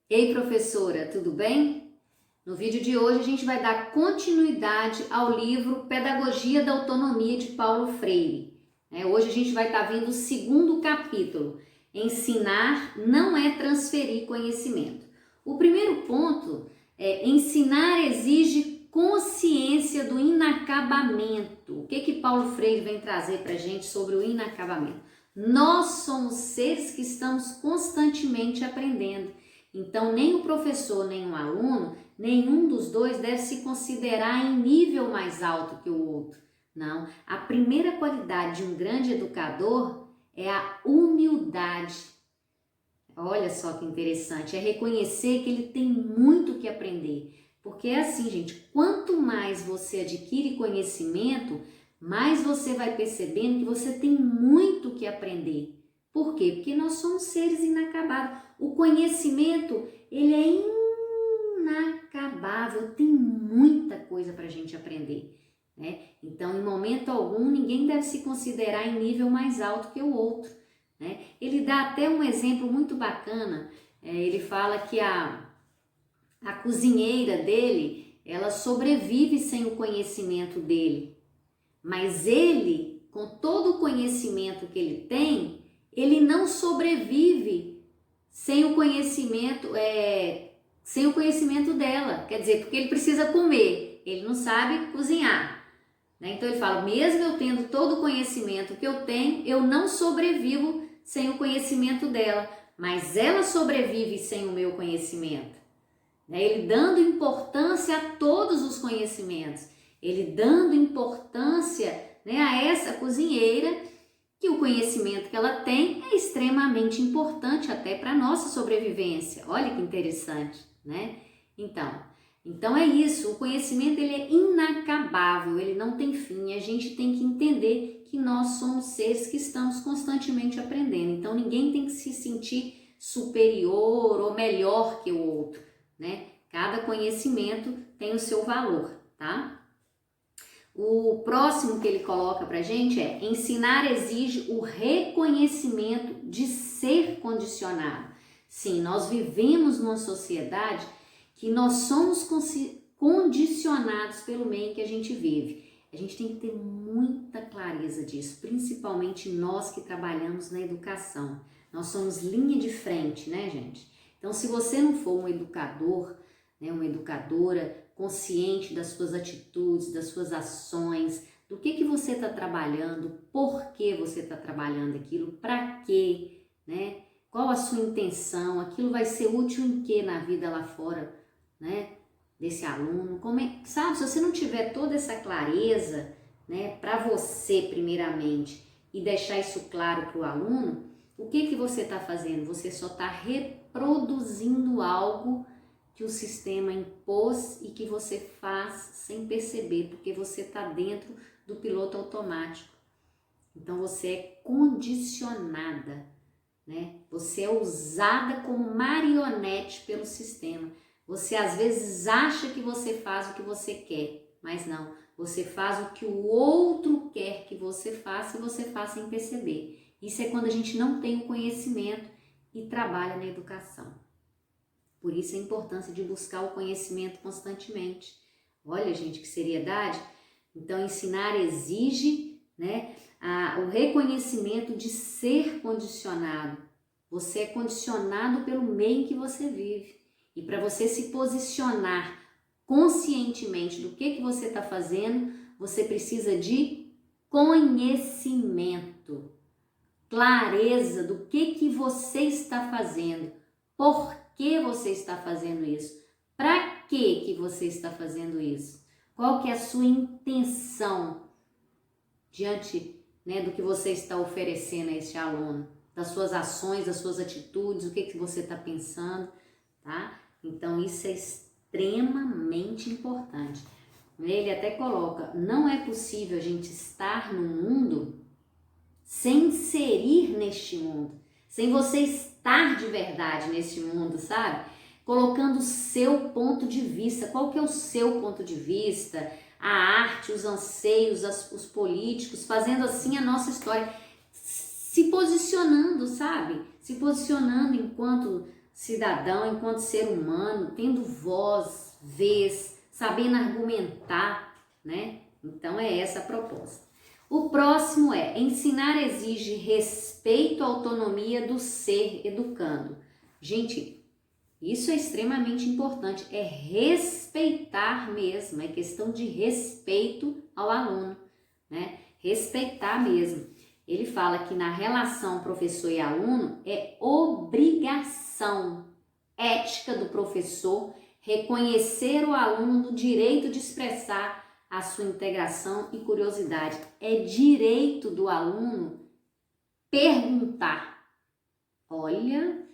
Ei, professora, tudo bem? No vídeo de hoje a gente vai dar continuidade ao livro Pedagogia da Autonomia de Paulo Freire. Hoje a gente vai estar vendo o segundo capítulo, Ensinar não é transferir conhecimento. O primeiro ponto é ensinar exige consciência do inacabamento. O que Paulo Freire vem trazer para a gente sobre o inacabamento? Nós somos seres que estamos constantemente aprendendo. Então, nem o professor, nem o aluno, nenhum dos dois deve se considerar em nível mais alto que o outro. Não, a primeira qualidade de um grande educador é a humildade. Olha só que interessante, é reconhecer que ele tem muito que aprender. Porque é assim, gente, quanto mais você adquire conhecimento, mais você vai percebendo que você tem muito que aprender. Por quê? Porque nós somos seres inacabados. O conhecimento, ele é inacabável, tem muita coisa para a gente aprender, né? Então, em momento algum, ninguém deve se considerar em nível mais alto que o outro, né? Ele dá até um exemplo muito bacana, ele fala que a cozinheira dele, ela sobrevive sem o conhecimento dele, mas ele, com todo o conhecimento que ele tem, ele não sobrevive sem o conhecimento, dela. Quer dizer, porque ele precisa comer, ele não sabe cozinhar, né? Então ele fala, mesmo eu tendo todo o conhecimento que eu tenho, eu não sobrevivo sem o conhecimento dela, mas ela sobrevive sem o meu conhecimento. Ele dando importância a todos os conhecimentos, ele dando importância, né, a essa cozinheira, que o conhecimento que ela tem é extremamente importante até para a nossa sobrevivência. Olha que interessante, né? Então é isso, o conhecimento ele é inacabável, ele não tem fim, a gente tem que entender que nós somos seres que estamos constantemente aprendendo, então ninguém tem que se sentir superior ou melhor que o outro, né? Cada conhecimento tem o seu valor, tá? O próximo que ele coloca pra gente é: ensinar exige o reconhecimento de ser condicionado. Sim, nós vivemos numa sociedade que nós somos condicionados pelo meio em que a gente vive. A gente tem que ter muita clareza disso, principalmente nós que trabalhamos na educação. Nós somos linha de frente, né, gente? Então, se você não for um educador, né, uma educadora consciente das suas atitudes, das suas ações, do que você está trabalhando, por que você está trabalhando aquilo, para quê, né? Qual a sua intenção, aquilo vai ser útil em que na vida lá fora, né? Desse aluno, sabe? Se você não tiver toda essa clareza, né, para você primeiramente e deixar isso claro para o aluno, o que você está fazendo? Você só está reproduzindo algo que o sistema impôs e que você faz sem perceber, porque você está dentro do piloto automático. Então você é condicionada, né? Você é usada como marionete pelo sistema. Você às vezes acha que você faz o que você quer, mas não. Você faz o que o outro quer que você faça e você faz sem perceber. Isso é quando a gente não tem o conhecimento e trabalha na educação. Por isso a importância de buscar o conhecimento constantemente. Olha, gente, que seriedade. Então, ensinar exige, né, o reconhecimento de ser condicionado. Você é condicionado pelo meio em que você vive. E para você se posicionar conscientemente do que você está fazendo, você precisa de conhecimento, clareza do que você está fazendo, por que você está fazendo isso, para que você está fazendo isso, qual que é a sua intenção diante, né, do que você está oferecendo a esse aluno, das suas ações, das suas atitudes, o que você está pensando, tá? Então isso é extremamente importante. Ele até coloca, não é possível a gente estar no mundo sem inserir neste mundo, sem você estar de verdade neste mundo, sabe? Colocando o seu ponto de vista. Qual que é o seu ponto de vista? A arte, os anseios, os políticos, fazendo assim a nossa história, se posicionando, sabe? Se posicionando enquanto cidadão, enquanto ser humano, tendo voz, vez, sabendo argumentar, né? Então é essa a proposta. O próximo é: ensinar exige respeito à autonomia do ser educando. Gente, isso é extremamente importante, é respeitar mesmo, é questão de respeito ao aluno, né? Respeitar mesmo. Ele fala que na relação professor e aluno é obrigação ética do professor reconhecer o aluno no direito de expressar a sua integração e curiosidade. É direito do aluno perguntar. Olha,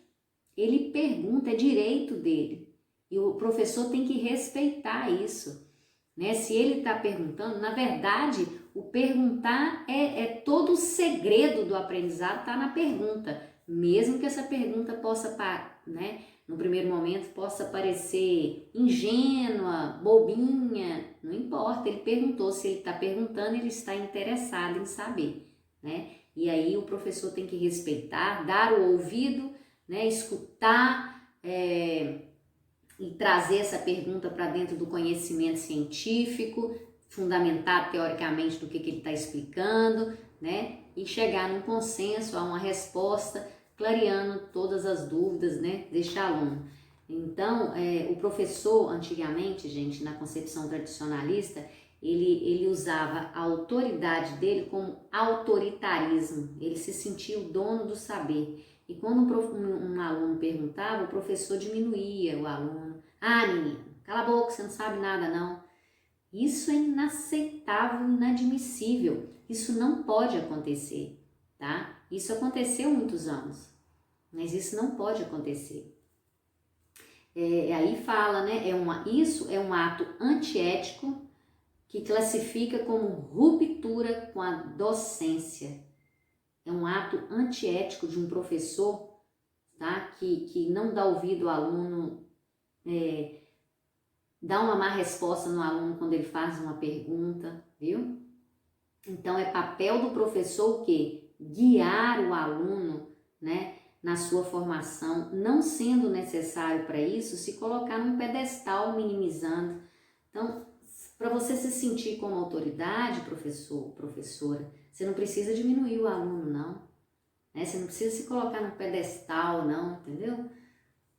ele pergunta, é direito dele. E o professor tem que respeitar isso, né? Se ele está perguntando, na verdade, o perguntar é todo o segredo do aprendizado, está na pergunta. Mesmo que essa pergunta possa, né, no primeiro momento, possa parecer ingênua, bobinha, não importa, ele perguntou. Se ele está perguntando, ele está interessado em saber, né? E aí o professor tem que respeitar, dar o ouvido, né, escutar e trazer essa pergunta para dentro do conhecimento científico, fundamentar teoricamente do que ele está explicando, né, e chegar num consenso, a uma resposta, clareando todas as dúvidas, né, deste aluno. Então, o professor, antigamente, gente, na concepção tradicionalista, ele usava a autoridade dele como autoritarismo, ele se sentia o dono do saber. E quando um aluno perguntava, o professor diminuía o aluno. Ah, menino, cala a boca, você não sabe nada não. Isso é inaceitável, inadmissível. Isso não pode acontecer, tá? Isso aconteceu há muitos anos, mas isso não pode acontecer. Aí fala, né? Isso é um ato antiético que classifica como ruptura com a docência. É um ato antiético de um professor, tá? Que não dá ouvido ao aluno, dá uma má resposta no aluno quando ele faz uma pergunta, viu? Então é papel do professor o quê? Guiar o aluno, né, na sua formação, não sendo necessário para isso se colocar num pedestal minimizando. Então, para você se sentir como autoridade, professor, professora, você não precisa diminuir o aluno, não. Né? Você não precisa se colocar no pedestal, não, entendeu?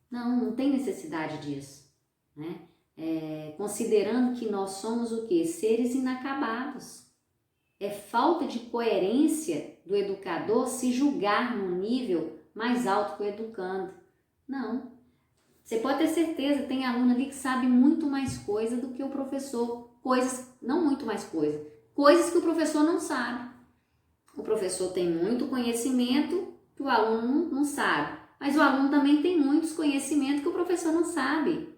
Não tem necessidade disso, né? Considerando que nós somos o quê? Seres inacabados. É falta de coerência do educador se julgar num nível mais alto que o educando. Não. Você pode ter certeza, tem aluno ali que sabe muito mais coisa do que o professor. Coisas, não muito mais coisa, coisas que o professor não sabe. O professor tem muito conhecimento que o aluno não sabe, mas o aluno também tem muitos conhecimentos que o professor não sabe,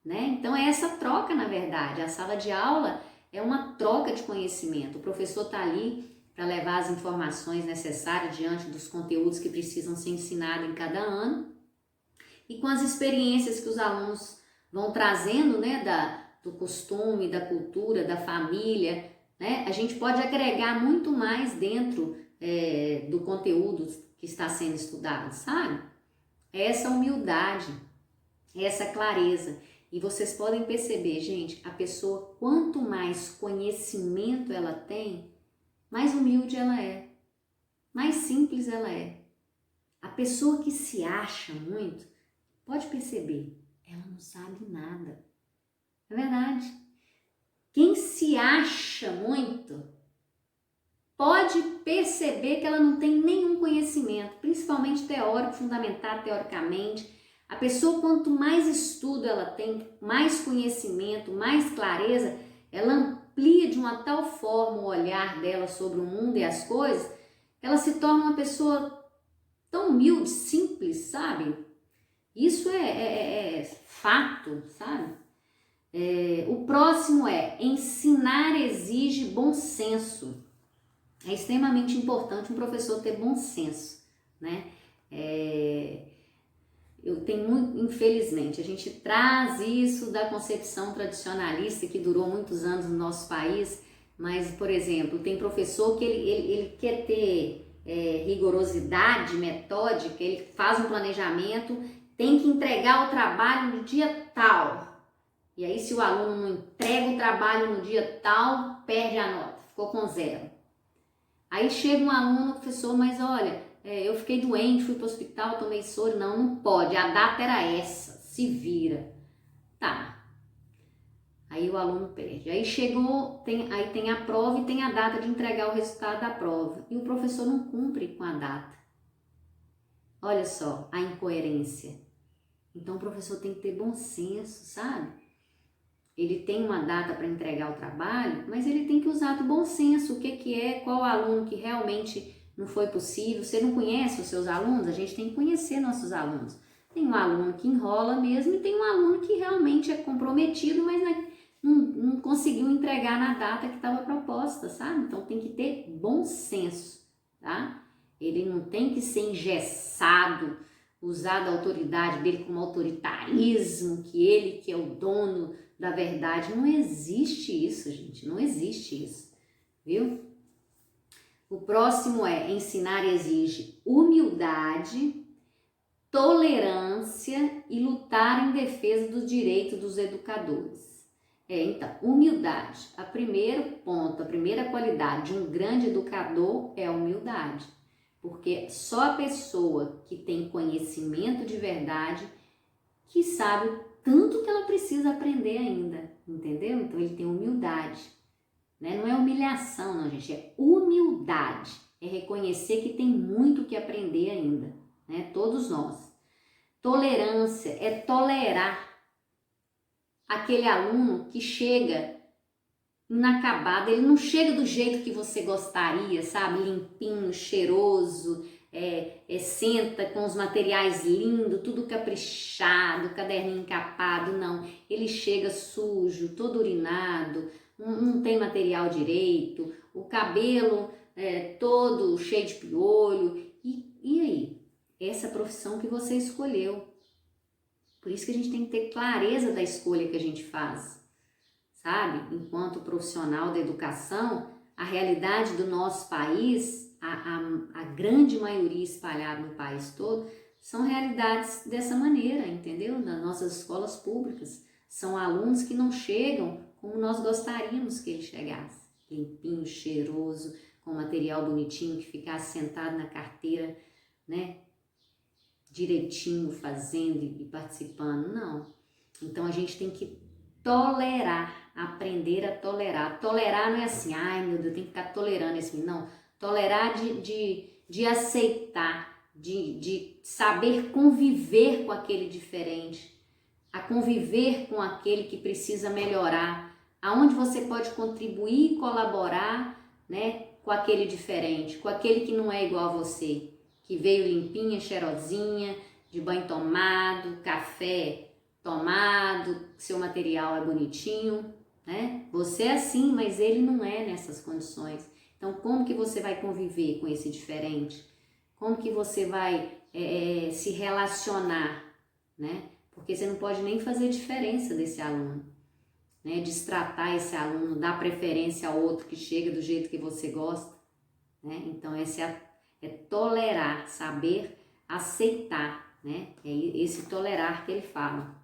né? Então é essa troca, na verdade. A sala de aula é uma troca de conhecimento. O professor está ali para levar as informações necessárias diante dos conteúdos que precisam ser ensinados em cada ano e com as experiências que os alunos vão trazendo, né, do costume, da cultura, da família, né? A gente pode agregar muito mais dentro do conteúdo que está sendo estudado, sabe? Essa humildade, essa clareza. E vocês podem perceber, gente, a pessoa, quanto mais conhecimento ela tem, mais humilde ela é, mais simples ela é. A pessoa que se acha muito, pode perceber, ela não sabe nada. É verdade. Quem se acha muito, pode perceber que ela não tem nenhum conhecimento, principalmente teórico, fundamentado teoricamente. A pessoa, quanto mais estudo ela tem, mais conhecimento, mais clareza, ela amplia de uma tal forma o olhar dela sobre o mundo e as coisas, ela se torna uma pessoa tão humilde, simples, sabe? Isso é fato, sabe? O próximo ensinar exige bom senso. É extremamente importante um professor ter bom senso, né? Eu tenho muito, infelizmente, a gente traz isso da concepção tradicionalista que durou muitos anos no nosso país, mas, por exemplo, tem professor que ele quer ter rigorosidade metódica, ele faz um planejamento, tem que entregar o trabalho no dia tal. E aí, se o aluno não entrega o trabalho no dia tal, perde a nota, ficou com 0. Aí chega um aluno, professor, mas olha, eu fiquei doente, fui para o hospital, tomei soro. Não, não pode, a data era essa, se vira. Tá. Aí o aluno perde. Aí chegou, aí tem a prova e tem a data de entregar o resultado da prova. E o professor não cumpre com a data. Olha só a incoerência. Então o professor tem que ter bom senso, sabe? Ele tem uma data para entregar o trabalho, mas ele tem que usar do bom senso. O que é, qual aluno que realmente não foi possível. Você não conhece os seus alunos? A gente tem que conhecer nossos alunos. Tem um aluno que enrola mesmo e tem um aluno que realmente é comprometido, mas não conseguiu entregar na data que estava proposta, sabe? Então tem que ter bom senso, tá? Ele não tem que ser engessado, usar da autoridade dele como autoritarismo, que ele que é o dono da verdade. Não existe isso, gente, não existe isso, viu? O próximo é: ensinar exige humildade, tolerância e lutar em defesa dos direitos dos educadores. Então, humildade. O primeiro ponto, a primeira qualidade de um grande educador é a humildade. Porque só a pessoa que tem conhecimento de verdade que sabe o tanto que ela precisa aprender ainda, entendeu? Então ele tem humildade, né? Não é humilhação, não, gente, é humildade. É reconhecer que tem muito que aprender ainda, né? Todos nós. Tolerância é tolerar aquele aluno que chega inacabado, ele não chega do jeito que você gostaria, sabe? Limpinho, cheiroso, senta com os materiais lindos, tudo caprichado, caderninho encapado, não. Ele chega sujo, todo urinado, não tem material direito, o cabelo todo cheio de piolho. E aí? Essa profissão que você escolheu. Por isso que a gente tem que ter clareza da escolha que a gente faz, sabe? Enquanto profissional da educação, a realidade do nosso país, a grande maioria espalhada no país todo, são realidades dessa maneira, entendeu? Nas nossas escolas públicas. São alunos que não chegam como nós gostaríamos que eles chegassem. Limpinho, cheiroso, com material bonitinho, que ficasse sentado na carteira, né? Direitinho, fazendo e participando. Não. Então a gente tem que tolerar, aprender a tolerar. Tolerar não é assim, ai meu Deus, eu tenho que ficar tolerando esse menino. Não, tolerar de aceitar, de saber conviver com aquele diferente, a conviver com aquele que precisa melhorar, aonde você pode contribuir e colaborar, né, com aquele diferente, com aquele que não é igual a você, que veio limpinha, cheirosinha, de banho tomado, café tomado, seu material é bonitinho, né? Você é assim, mas ele não é nessas condições. Então, como que você vai conviver com esse diferente? Como que você vai se relacionar, né? Porque você não pode nem fazer diferença desse aluno, né? Destratar esse aluno, dar preferência ao outro que chega do jeito que você gosta, né? Então, esse é tolerar, saber aceitar, né? É esse tolerar que ele fala.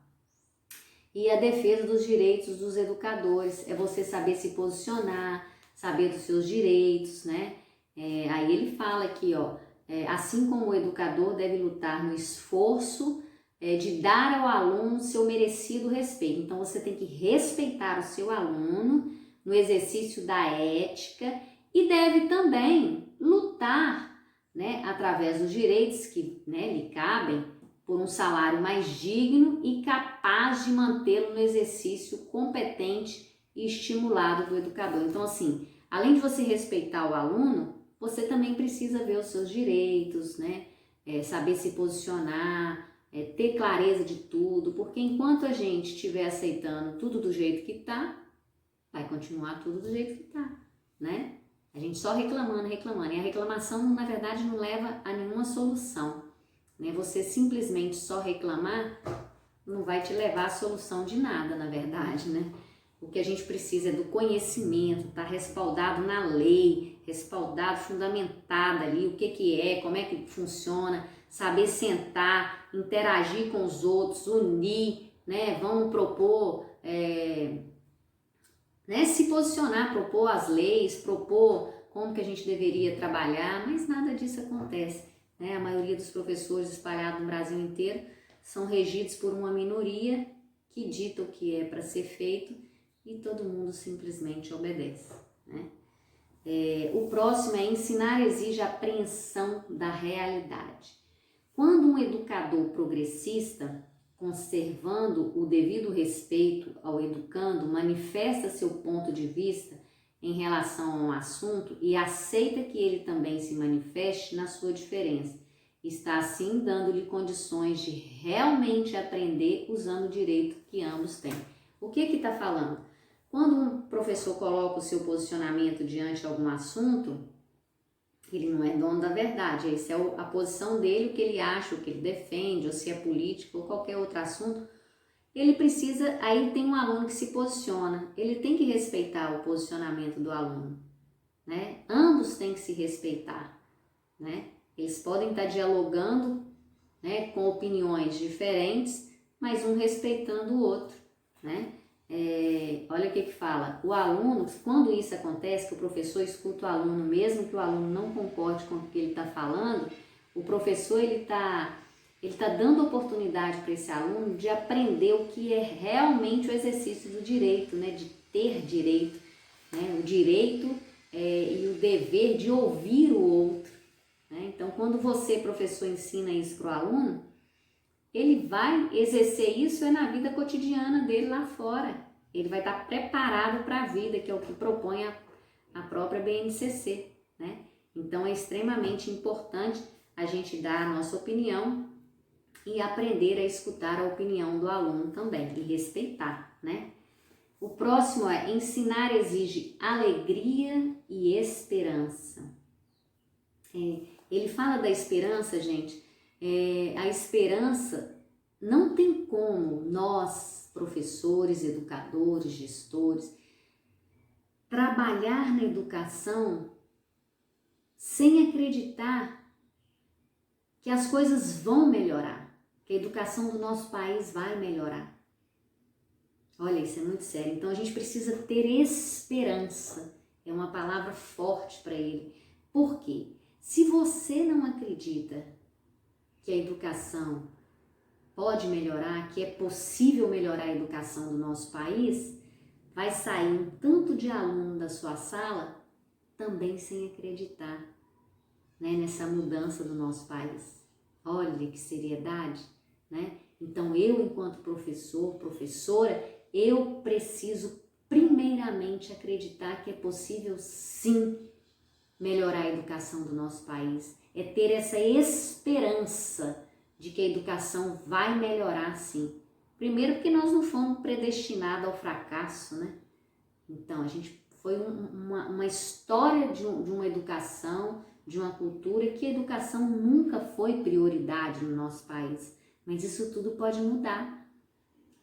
E a defesa dos direitos dos educadores, é você saber se posicionar, saber dos seus direitos, né? Aí ele fala aqui, ó, assim como o educador deve lutar no esforço de dar ao aluno seu merecido respeito. Então você tem que respeitar o seu aluno no exercício da ética e deve também lutar, né, através dos direitos que, né, lhe cabem, por um salário mais digno e capaz de mantê-lo no exercício competente e estimulado do educador. Então, assim, além de você respeitar o aluno, você também precisa ver os seus direitos, né? Saber se posicionar, ter clareza de tudo, porque enquanto a gente estiver aceitando tudo do jeito que tá, vai continuar tudo do jeito que tá, né? A gente só reclamando, e a reclamação, na verdade, não leva a nenhuma solução. Você simplesmente só reclamar não vai te levar à solução de nada, na verdade, né? O que a gente precisa é do conhecimento, tá respaldado na lei, respaldado, fundamentado ali, o que é, como é que funciona, saber sentar, interagir com os outros, unir, né? Vamos propor, né? Se posicionar, propor as leis, propor como que a gente deveria trabalhar, mas nada disso acontece, né? A maioria dos professores espalhados no Brasil inteiro são regidos por uma minoria que dita o que é para ser feito e todo mundo simplesmente obedece, né? O próximo é ensinar exige apreensão da realidade. Quando um educador progressista, conservando o devido respeito ao educando, manifesta seu ponto de vista em relação a um assunto e aceita que ele também se manifeste na sua diferença, está assim dando-lhe condições de realmente aprender usando o direito que ambos têm. O que está falando? Quando um professor coloca o seu posicionamento diante de algum assunto, ele não é dono da verdade, essa é a posição dele, o que ele acha, o que ele defende, ou se é político ou qualquer outro assunto, ele precisa, aí tem um aluno que se posiciona, ele tem que respeitar o posicionamento do aluno, né? Ambos têm que se respeitar, né? Eles podem estar dialogando, né, com opiniões diferentes, mas um respeitando o outro, né? Olha o que fala, o aluno, quando isso acontece, que o professor escuta o aluno, mesmo que o aluno não concorde com o que ele está falando, o professor ele tá dando oportunidade para esse aluno de aprender o que é realmente o exercício do direito, né, de ter direito, né, o direito e o dever de ouvir o outro, né? Então, quando você, professor, ensina isso para o aluno, ele vai exercer isso na vida cotidiana dele lá fora. Ele vai estar preparado para a vida, que é o que propõe a própria BNCC, né? Então é extremamente importante a gente dar a nossa opinião e aprender a escutar a opinião do aluno também e respeitar, né? O próximo é ensinar exige alegria e esperança. Ele fala da esperança, gente. A esperança não tem como nós, professores, educadores, gestores, trabalhar na educação sem acreditar que as coisas vão melhorar, que a educação do nosso país vai melhorar. Olha, isso é muito sério. Então a gente precisa ter esperança. É uma palavra forte para ele. Por quê? Se você não acredita que a educação pode melhorar, que é possível melhorar a educação do nosso país, vai sair um tanto de aluno da sua sala também sem acreditar, né, nessa mudança do nosso país. Olha que seriedade, né? Então eu, enquanto professor, professora, eu preciso primeiramente acreditar que é possível sim melhorar a educação do nosso país, é ter essa esperança de que a educação vai melhorar sim. Primeiro porque nós não fomos predestinados ao fracasso, né? Então a gente foi uma história de uma educação, de uma cultura que a educação nunca foi prioridade no nosso país, mas isso tudo pode mudar,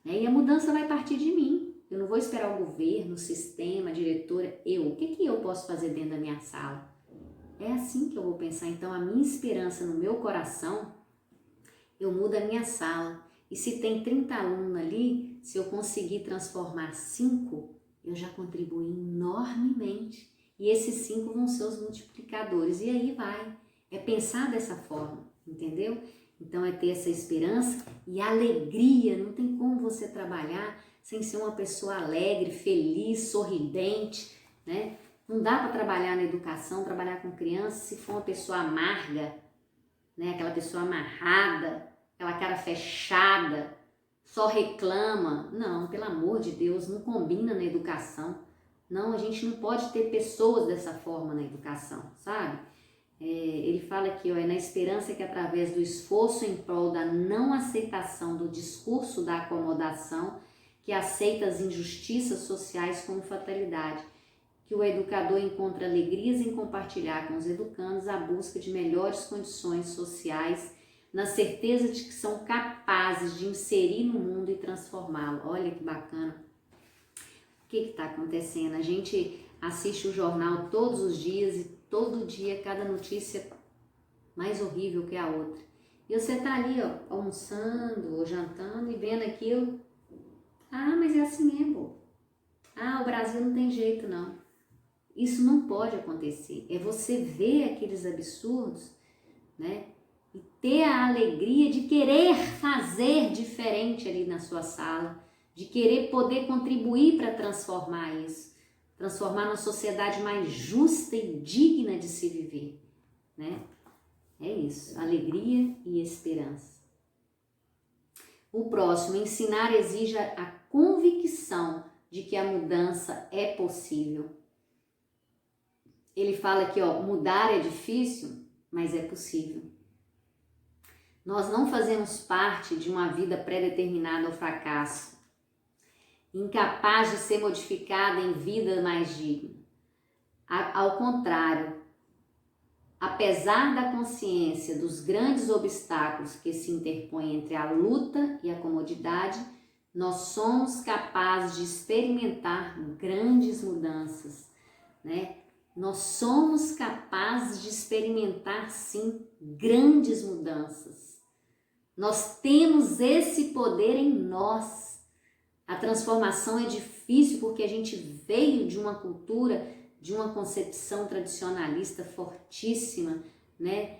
né? E a mudança vai partir de mim. Eu não vou esperar o governo, o sistema, a diretora, o que eu posso fazer dentro da minha sala? É assim que eu vou pensar. Então a minha esperança no meu coração, eu mudo a minha sala. E se tem 30 alunos ali, se eu conseguir transformar 5, eu já contribuí enormemente. E esses 5 vão ser os multiplicadores. E aí vai. É pensar dessa forma, entendeu? Então é ter essa esperança e alegria. Não tem como você trabalhar sem ser uma pessoa alegre, feliz, sorridente, né? Não dá para trabalhar na educação, trabalhar com criança se for uma pessoa amarga, né? Aquela pessoa amarrada, aquela cara fechada, só reclama. Não, pelo amor de Deus, não combina na educação. Não, a gente não pode ter pessoas dessa forma na educação, sabe? Ele fala aqui, é na esperança que através do esforço em prol da não aceitação do discurso da acomodação, que aceita as injustiças sociais como fatalidade, que o educador encontra alegrias em compartilhar com os educandos a busca de melhores condições sociais, na certeza de que são capazes de inserir no mundo e transformá-lo. Olha que bacana. O que está acontecendo? A gente assiste o jornal todos os dias e todo dia cada notícia mais horrível que a outra. E você tá ali, ó, almoçando ou jantando e vendo aquilo. Ah, mas é assim mesmo. Ah, o Brasil não tem jeito não. Isso não pode acontecer. É você ver aqueles absurdos, né? E ter a alegria de querer fazer diferente ali na sua sala, de querer poder contribuir para transformar isso, transformar uma sociedade mais justa e digna de se viver, né? É isso, alegria e esperança. O próximo, ensinar exige a convicção de que a mudança é possível. Ele fala que, ó, mudar é difícil, mas é possível. Nós não fazemos parte de uma vida pré-determinada ao fracasso, incapaz de ser modificada em vida mais digna. Ao contrário, apesar da consciência dos grandes obstáculos que se interpõem entre a luta e a comodidade, nós somos capazes de experimentar grandes mudanças, né? Nós somos capazes de experimentar, sim, grandes mudanças. Nós temos esse poder em nós. A transformação é difícil porque a gente veio de uma cultura, de uma concepção tradicionalista fortíssima, né?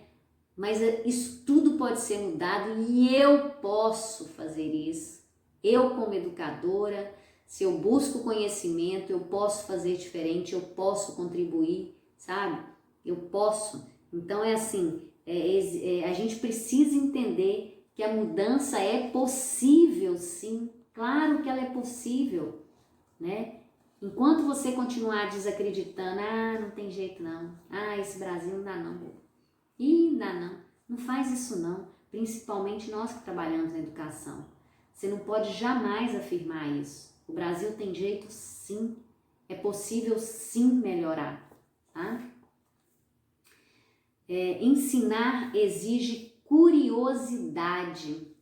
Mas isso tudo pode ser mudado e eu posso fazer isso. Eu, como educadora, se eu busco conhecimento, eu posso fazer diferente, eu posso contribuir, sabe? Eu posso. Então é assim, a gente precisa entender que a mudança é possível, sim. Claro que ela é possível, né? Enquanto você continuar desacreditando, ah, não tem jeito não, ah, esse Brasil não dá não, ih, não dá não, não faz isso não, principalmente nós que trabalhamos na educação. Você não pode jamais afirmar isso. O Brasil tem jeito sim, é possível sim melhorar, tá? Ensinar exige curiosidade.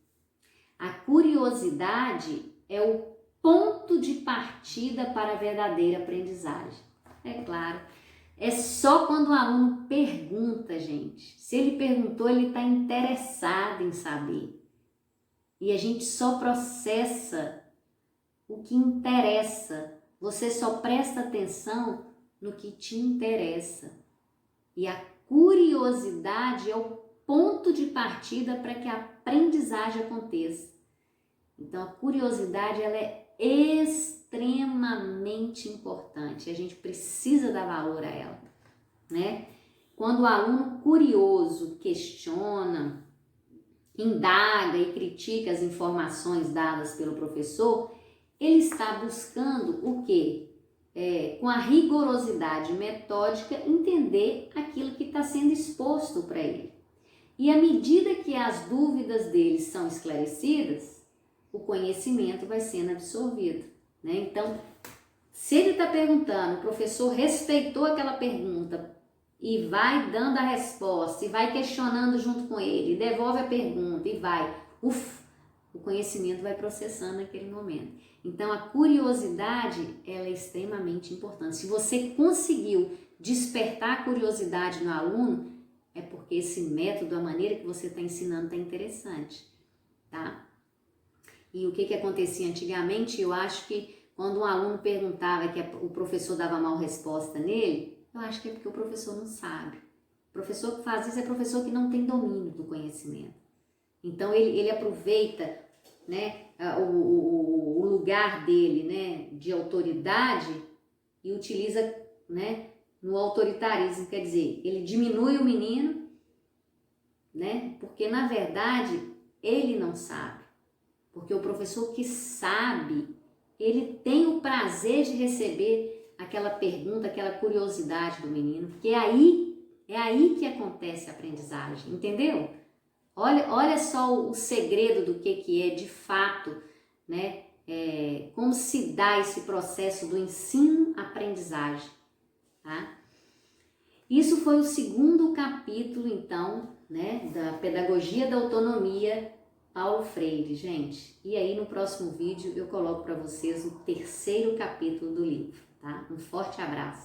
A curiosidade é o ponto de partida para a verdadeira aprendizagem. É claro, é só quando o aluno pergunta, gente. Se ele perguntou, ele está interessado em saber. E a gente só processa o que interessa. Você só presta atenção no que te interessa. E a curiosidade é o ponto de partida para que a aprendizagem aconteça. Então, a curiosidade ela é extremamente importante. A gente precisa dar valor a ela, né? Quando o aluno curioso questiona, indaga e critica as informações dadas pelo professor, ele está buscando o quê? Com a rigorosidade metódica, entender aquilo que está sendo exposto para ele. E à medida que as dúvidas dele são esclarecidas, o conhecimento vai sendo absorvido, né? Então, se ele está perguntando, o professor respeitou aquela pergunta e vai dando a resposta, e vai questionando junto com ele, devolve a pergunta e vai, o conhecimento vai processando naquele momento. Então, a curiosidade, ela é extremamente importante. Se você conseguiu despertar a curiosidade no aluno, é porque esse método, a maneira que você está ensinando está interessante, tá? E o que acontecia antigamente, eu acho que quando um aluno perguntava que o professor dava mal resposta nele, eu acho que é porque o professor não sabe. O professor que faz isso é professor que não tem domínio do conhecimento. Então ele aproveita, né, o lugar dele, né, de autoridade e utiliza, né, no autoritarismo, quer dizer, ele diminui o menino, né, porque na verdade ele não sabe. Porque o professor que sabe, ele tem o prazer de receber aquela pergunta, aquela curiosidade do menino, porque é aí que acontece a aprendizagem, entendeu? Olha só o segredo do que é de fato, né? Como se dá esse processo do ensino-aprendizagem, tá? Isso foi o segundo capítulo, então, né, da Pedagogia da Autonomia, Paulo Freire, gente. E aí no próximo vídeo eu coloco para vocês o terceiro capítulo do livro, tá? Um forte abraço.